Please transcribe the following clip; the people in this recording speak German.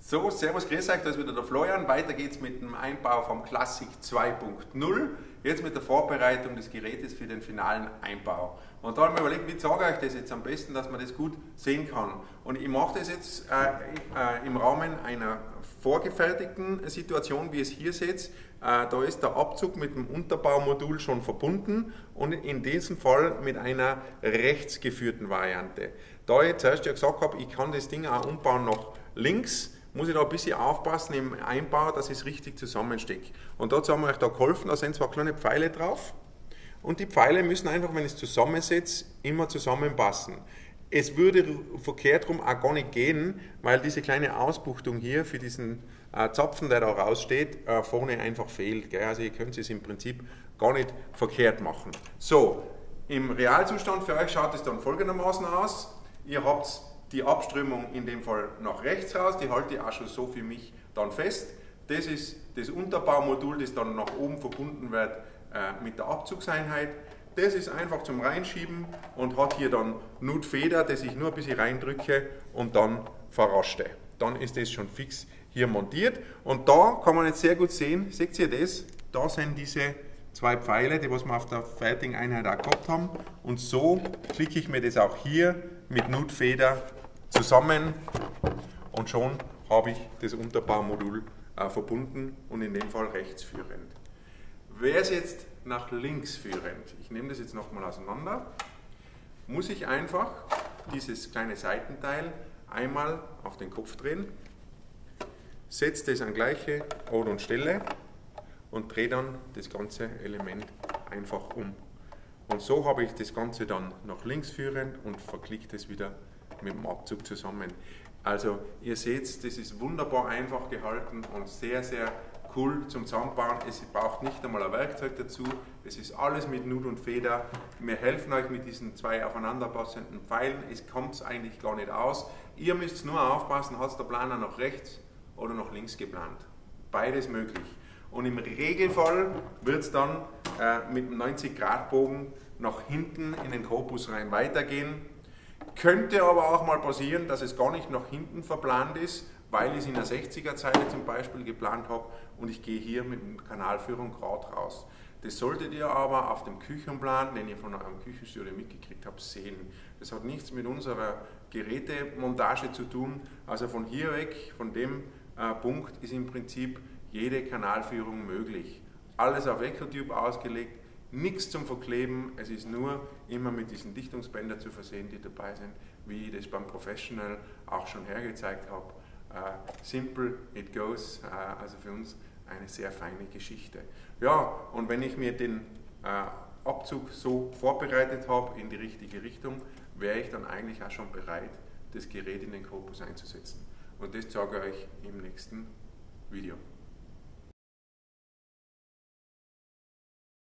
So, servus, grüß euch, da ist wieder der Florian. Weiter geht's mit dem Einbau vom Classic 2.0. Jetzt mit der Vorbereitung des Gerätes für den finalen Einbau. Und da haben wir überlegt, wie zeige ich euch das jetzt am besten, dass man das gut sehen kann. Und ich mache das jetzt im Rahmen einer vorgefertigten Situation, wie ihr es hier seht. Da ist der Abzug mit dem Unterbaumodul schon verbunden und in diesem Fall mit einer rechtsgeführten Variante. Da ich zuerst ja gesagt habe, ich kann das Ding auch umbauen nach links, muss ich da ein bisschen aufpassen im Einbau, dass ich es richtig zusammenstecke. Und dazu haben wir euch da geholfen, da sind zwar kleine Pfeile drauf und die Pfeile müssen einfach, wenn ich es zusammensetze, immer zusammenpassen. Es würde verkehrt rum auch gar nicht gehen, weil diese kleine Ausbuchtung hier für diesen Zapfen, der da raussteht, vorne einfach fehlt. Gell? Also ihr könnt es im Prinzip gar nicht verkehrt machen. So, im Realzustand für euch schaut es dann folgendermaßen aus. Ihr habt die Abströmung in dem Fall nach rechts raus, die halte ich auch schon so für mich dann fest. Das ist das Unterbaumodul, das dann nach oben verbunden wird mit der Abzugseinheit. Das ist einfach zum Reinschieben und hat hier dann Nutfeder, das ich nur ein bisschen reindrücke und dann verraschte. Dann ist das schon fix hier montiert und da kann man jetzt sehr gut sehen, seht ihr das? Da sind diese zwei Pfeile, die was wir auf der fertigen Einheit auch gehabt haben und so klicke ich mir das auch hier mit Nutfeder zusammen und schon habe ich das Unterbaumodul verbunden und in dem Fall rechtsführend. Wäre es jetzt nach links führend, ich nehme das jetzt nochmal auseinander, muss ich einfach dieses kleine Seitenteil einmal auf den Kopf drehen, setze das an gleiche Ort und Stelle und drehe dann das ganze Element einfach um. Und so habe ich das Ganze dann nach links führend und verklicke das wieder mit dem Abzug zusammen. Also ihr seht, das ist wunderbar einfach gehalten und sehr, sehr cool zum Zusammenbauen. Es braucht nicht einmal ein Werkzeug dazu, es ist alles mit Nut und Feder. Wir helfen euch mit diesen zwei aufeinanderpassenden Pfeilen, es kommt eigentlich gar nicht aus. Ihr müsst nur aufpassen, hat der Planer nach rechts oder nach links geplant. Beides möglich. Und im Regelfall wird es dann mit dem 90-Grad-Bogen nach hinten in den Korpus rein weitergehen. Könnte aber auch mal passieren, dass es gar nicht nach hinten verplant ist, weil ich es in der 60er-Zeile zum Beispiel geplant habe und ich gehe hier mit der Kanalführung gerade raus. Das solltet ihr aber auf dem Küchenplan, den ihr von eurem Küchenstudio mitgekriegt habt, sehen. Das hat nichts mit unserer Gerätemontage zu tun. Also von hier weg, von dem Punkt, ist im Prinzip jede Kanalführung möglich. Alles auf EcoTube ausgelegt, nichts zum Verkleben, es ist nur immer mit diesen Dichtungsbändern zu versehen, die dabei sind, wie ich das beim Professional auch schon hergezeigt habe. Simple, it goes, also für uns eine sehr feine Geschichte. Ja, und wenn ich mir den Abzug so vorbereitet habe in die richtige Richtung, wäre ich dann eigentlich auch schon bereit, das Gerät in den Korpus einzusetzen. Und das zeige ich euch im nächsten Video.